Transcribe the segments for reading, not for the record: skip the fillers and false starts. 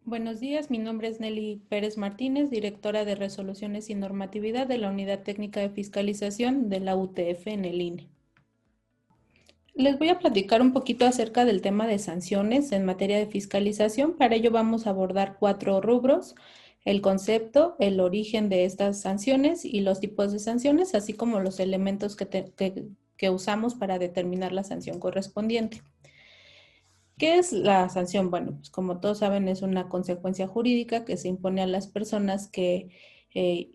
Buenos días, mi nombre es Nelly Pérez Martínez, directora de Resoluciones y Normatividad de la Unidad Técnica de Fiscalización de la UTF en el INE. Les voy a platicar un poquito acerca del tema de sanciones en materia de fiscalización. Para ello vamos a abordar 4 rubros: el concepto, el origen de estas sanciones y los tipos de sanciones, así como los elementos que usamos para determinar la sanción correspondiente. ¿Qué es la sanción? Bueno, pues como todos saben, es una consecuencia jurídica que se impone a las personas que eh,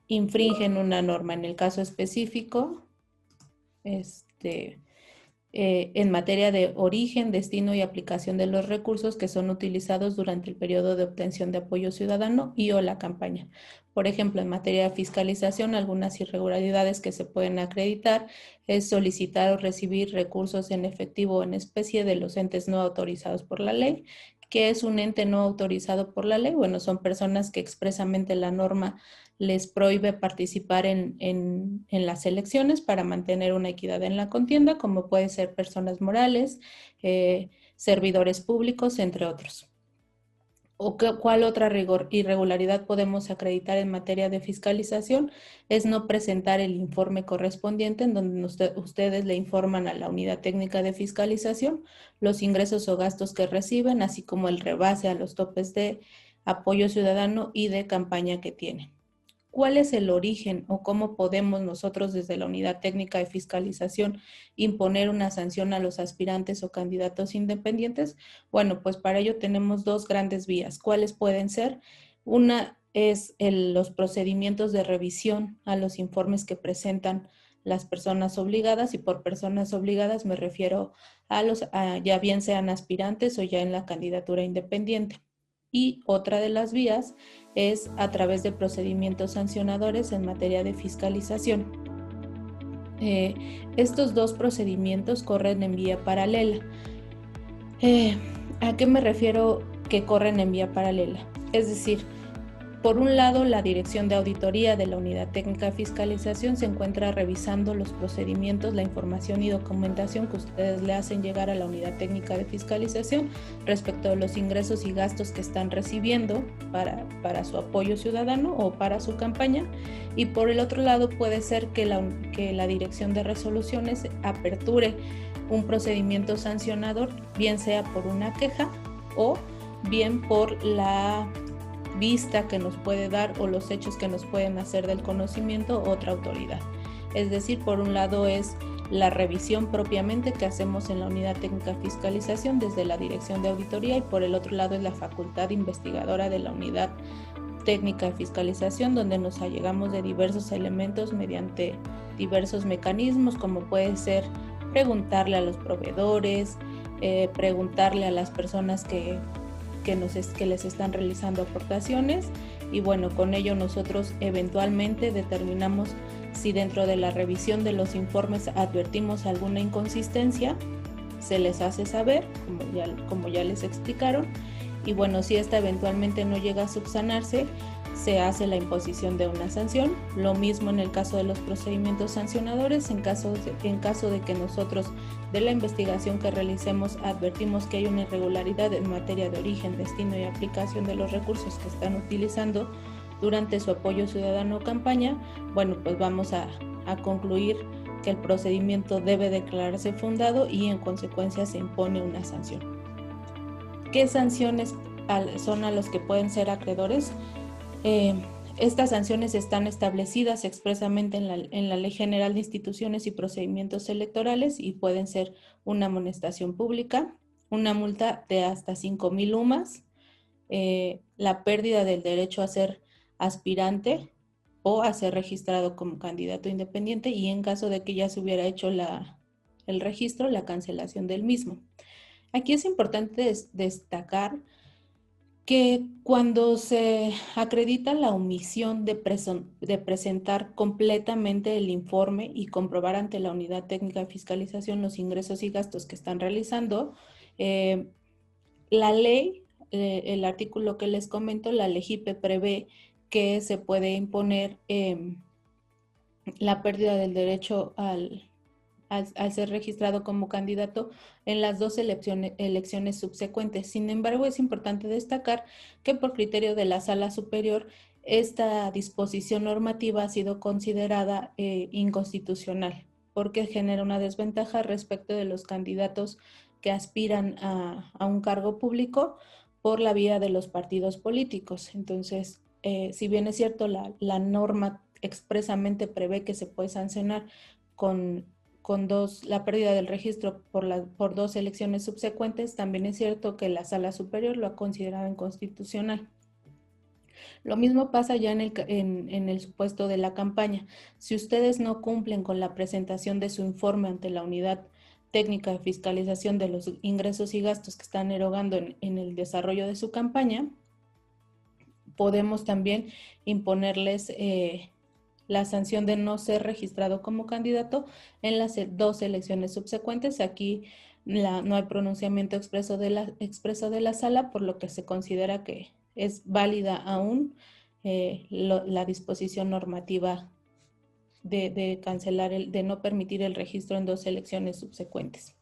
infringen una norma. En el caso específico, este, en materia de origen, destino y aplicación de los recursos que son utilizados durante el periodo de obtención de apoyo ciudadano y o la campaña. Por ejemplo, en materia de fiscalización, algunas irregularidades que se pueden acreditar es solicitar o recibir recursos en efectivo o en especie de los entes no autorizados por la ley. ¿Qué es un ente no autorizado por la ley? Bueno, son personas que expresamente la norma les prohíbe participar en las elecciones para mantener una equidad en la contienda, como puede ser personas morales, servidores públicos, entre otros. ¿Cuál otra irregularidad podemos acreditar en materia de fiscalización? Es no presentar el informe correspondiente en donde ustedes le informan a la unidad técnica de fiscalización los ingresos o gastos que reciben, así como el rebase a los topes de apoyo ciudadano y de campaña que tienen. ¿Cuál es el origen o cómo podemos nosotros desde la unidad técnica de fiscalización imponer una sanción a los aspirantes o candidatos independientes? Bueno, pues para ello tenemos 2 grandes vías. ¿Cuáles pueden ser? Una es los procedimientos de revisión a los informes que presentan las personas obligadas, y por personas obligadas me refiero ya bien sean aspirantes o ya en la candidatura independiente. Y otra de las vías es a través de procedimientos sancionadores en materia de fiscalización. Estos 2 procedimientos corren en vía paralela. ¿A qué me refiero que corren en vía paralela? Es decir, por un lado, la Dirección de Auditoría de la Unidad Técnica de Fiscalización se encuentra revisando los procedimientos, la información y documentación que ustedes le hacen llegar a la Unidad Técnica de Fiscalización respecto de los ingresos y gastos que están recibiendo para su apoyo ciudadano o para su campaña. Y por el otro lado, puede ser que la Dirección de Resoluciones aperture un procedimiento sancionador, bien sea por una queja o bien por la vista que nos puede dar o los hechos que nos pueden hacer del conocimiento otra autoridad. Es decir, por un lado es la revisión propiamente que hacemos en la Unidad Técnica de Fiscalización desde la Dirección de Auditoría, y por el otro lado es la facultad investigadora de la Unidad Técnica de Fiscalización, donde nos allegamos de diversos elementos mediante diversos mecanismos, como puede ser preguntarle a los proveedores, preguntarle a las personas que les están realizando aportaciones, y bueno, con ello nosotros eventualmente determinamos si dentro de la revisión de los informes advertimos alguna inconsistencia, se les hace saber, como ya les explicaron, y bueno, si esta eventualmente no llega a subsanarse, se hace la imposición de una sanción. Lo mismo en el caso de los procedimientos sancionadores, en caso de que nosotros de la investigación que realicemos advertimos que hay una irregularidad en materia de origen, destino y aplicación de los recursos que están utilizando durante su apoyo ciudadano o campaña, bueno, pues vamos a concluir que el procedimiento debe declararse fundado y en consecuencia se impone una sanción. ¿Qué sanciones son a los que pueden ser acreedores? Estas sanciones están establecidas expresamente en la Ley General de Instituciones y Procedimientos Electorales y pueden ser una amonestación pública, una multa de hasta 5,000 UMAS, la pérdida del derecho a ser aspirante o a ser registrado como candidato independiente, y en caso de que ya se hubiera hecho el registro, la cancelación del mismo. Aquí es importante destacar que cuando se acredita la omisión de presentar completamente el informe y comprobar ante la Unidad Técnica de Fiscalización los ingresos y gastos que están realizando, la ley, el artículo que les comento, la LEGIPE prevé que se puede imponer la pérdida del derecho al ser registrado como candidato en las dos elecciones subsecuentes. Sin embargo, es importante destacar que por criterio de la Sala Superior, esta disposición normativa ha sido considerada inconstitucional, porque genera una desventaja respecto de los candidatos que aspiran a un cargo público por la vía de los partidos políticos. Entonces, si bien es cierto, la norma expresamente prevé que se puede sancionar con la pérdida del registro por dos elecciones subsecuentes, también es cierto que la Sala Superior lo ha considerado inconstitucional. Lo mismo pasa ya en el supuesto de la campaña. Si ustedes no cumplen con la presentación de su informe ante la unidad técnica de fiscalización de los ingresos y gastos que están erogando en el desarrollo de su campaña, podemos también imponerles la sanción de no ser registrado como candidato en las dos elecciones subsecuentes. Aquí no hay pronunciamiento expreso de la sala, por lo que se considera que es válida aún la disposición normativa de cancelar, de no permitir el registro en dos elecciones subsecuentes.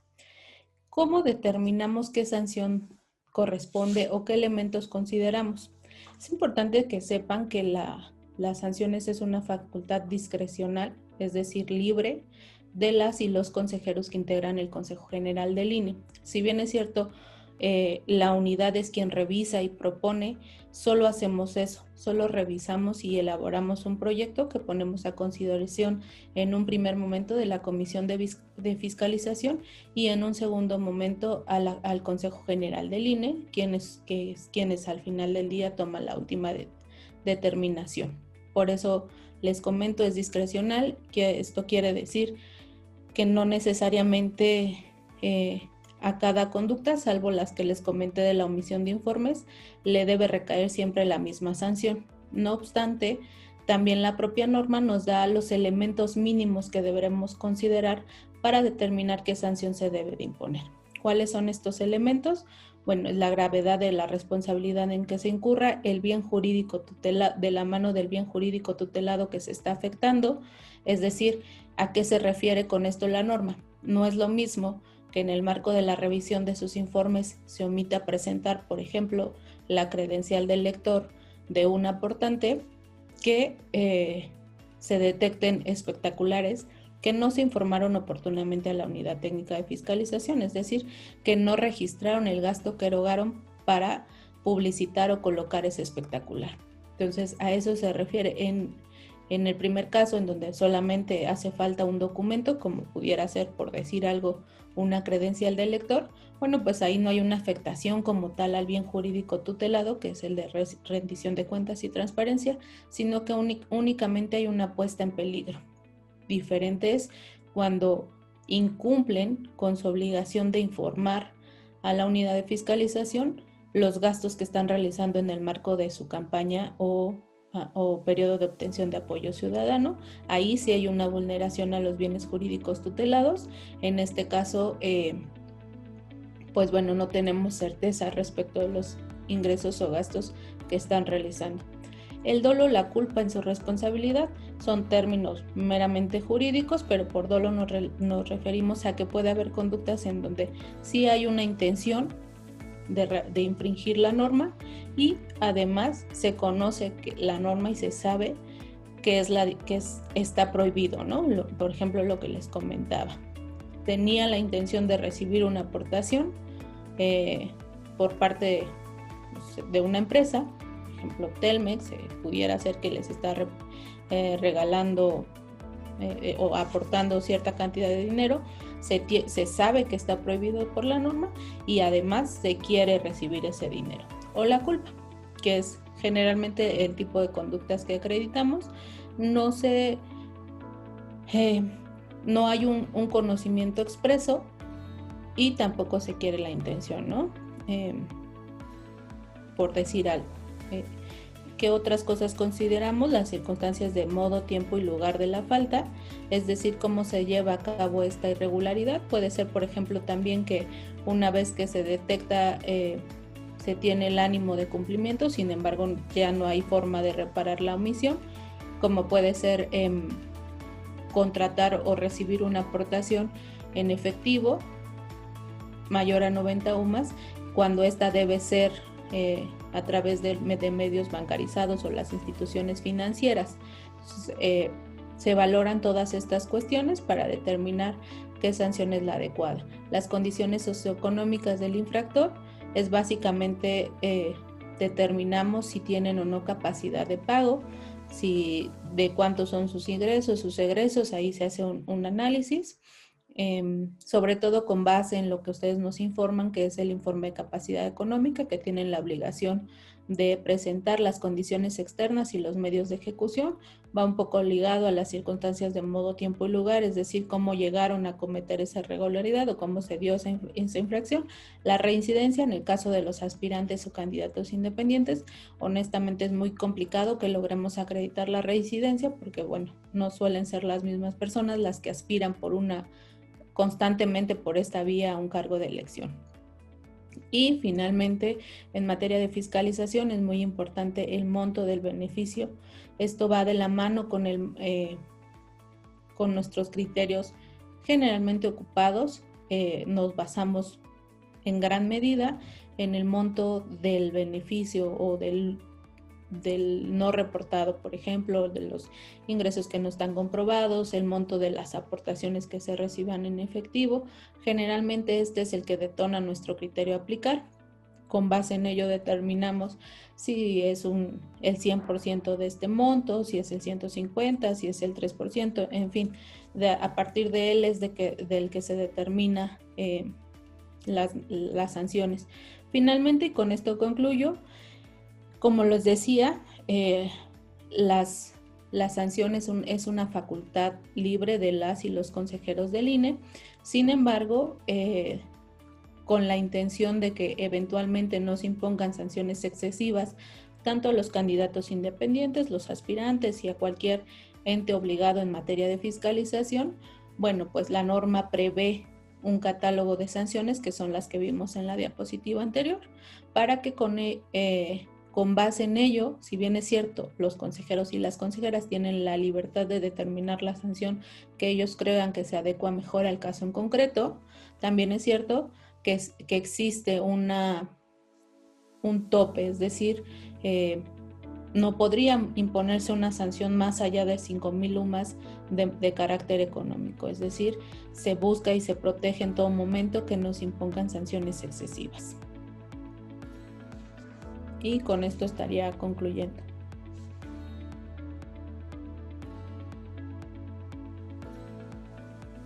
¿Cómo determinamos qué sanción corresponde o qué elementos consideramos? Es importante que sepan que las sanciones es una facultad discrecional, es decir, libre de las y los consejeros que integran el Consejo General del INE. Si bien es cierto, la unidad es quien revisa y propone, solo hacemos eso, solo revisamos y elaboramos un proyecto que ponemos a consideración en un primer momento de la Comisión de Fiscalización y en un segundo momento al Consejo General del INE, quienes al final del día toman la última determinación. Por eso les comento, es discrecional, que esto quiere decir que no necesariamente a cada conducta, salvo las que les comenté de la omisión de informes, le debe recaer siempre la misma sanción. No obstante, también la propia norma nos da los elementos mínimos que deberemos considerar para determinar qué sanción se debe de imponer. ¿Cuáles son estos elementos? Bueno, la gravedad de la responsabilidad en que se incurra, el bien jurídico de la mano del bien jurídico tutelado que se está afectando, es decir, ¿a qué se refiere con esto la norma? No es lo mismo que en el marco de la revisión de sus informes se omita presentar, por ejemplo, la credencial del lector de un aportante, que se detecten espectaculares que no se informaron oportunamente a la unidad técnica de fiscalización, es decir, que no registraron el gasto que erogaron para publicitar o colocar ese espectacular. Entonces, a eso se refiere en el primer caso, en donde solamente hace falta un documento, como pudiera ser, por decir algo, una credencial del lector. Bueno, pues ahí no hay una afectación como tal al bien jurídico tutelado, que es el de rendición de cuentas y transparencia, sino que únicamente hay una puesta en peligro. Diferente es cuando incumplen con su obligación de informar a la unidad de fiscalización los gastos que están realizando en el marco de su campaña o periodo de obtención de apoyo ciudadano. Ahí sí hay una vulneración a los bienes jurídicos tutelados. En este caso, pues bueno, no tenemos certeza respecto de los ingresos o gastos que están realizando. El dolo, la culpa en su responsabilidad son términos meramente jurídicos, pero por dolo nos referimos a que puede haber conductas en donde sí hay una intención de infringir la norma y además se conoce que la norma y se sabe que está prohibido, ¿no? Por ejemplo, lo que les comentaba. Tenía la intención de recibir una aportación por parte de una empresa, por ejemplo Telmex, pudiera ser que les está regalando o aportando cierta cantidad de dinero. Se sabe que está prohibido por la norma y además se quiere recibir ese dinero. O la culpa, que es generalmente el tipo de conductas que acreditamos. No hay un conocimiento expreso y tampoco se quiere la intención, ¿no? Por decir algo. ¿Qué otras cosas consideramos? Las circunstancias de modo, tiempo y lugar de la falta, es decir, cómo se lleva a cabo esta irregularidad. Puede ser, por ejemplo, también que una vez que se detecta, se tiene el ánimo de cumplimiento, sin embargo, ya no hay forma de reparar la omisión, como puede ser contratar o recibir una aportación en efectivo mayor a 90 UMAS, cuando esta debe ser a través de medios bancarizados o las instituciones financieras. Entonces, se valoran todas estas cuestiones para determinar qué sanción es la adecuada. Las condiciones socioeconómicas del infractor es básicamente determinamos si tienen o no capacidad de pago, de cuántos son sus ingresos, sus egresos, ahí se hace un análisis, sobre todo con base en lo que ustedes nos informan, que es el informe de capacidad económica, que tienen la obligación de presentar las condiciones externas y los medios de ejecución. Va un poco ligado a las circunstancias de modo, tiempo y lugar, es decir, cómo llegaron a cometer esa irregularidad o cómo se dio esa infracción. La reincidencia, en el caso de los aspirantes o candidatos independientes, honestamente es muy complicado que logremos acreditar la reincidencia porque, bueno, no suelen ser las mismas personas las que aspiran constantemente por esta vía a un cargo de elección. Y finalmente, en materia de fiscalización es muy importante el monto del beneficio. Esto va de la mano con nuestros criterios generalmente ocupados. Nos basamos en gran medida en el monto del beneficio o del no reportado, por ejemplo, de los ingresos que no están comprobados, el monto de las aportaciones que se reciban en efectivo. Generalmente este es el que detona nuestro criterio a aplicar. Con base en ello determinamos si es el 100% de este monto, si es el 150%, si es el 3%, en fin, a partir de él es del que se determina las sanciones. Finalmente, y con esto concluyo, como les decía, las sanciones es una facultad libre de las y los consejeros del INE. Sin embargo, con la intención de que eventualmente no se impongan sanciones excesivas tanto a los candidatos independientes, los aspirantes y a cualquier ente obligado en materia de fiscalización, bueno, pues la norma prevé un catálogo de sanciones que son las que vimos en la diapositiva anterior, para que con base en ello, si bien es cierto, los consejeros y las consejeras tienen la libertad de determinar la sanción que ellos crean que se adecua mejor al caso en concreto, también es cierto que existe un tope, es decir, no podría imponerse una sanción más allá de 5,000 UMAS de carácter económico, es decir, se busca y se protege en todo momento que no se impongan sanciones excesivas. Y con esto estaría concluyendo.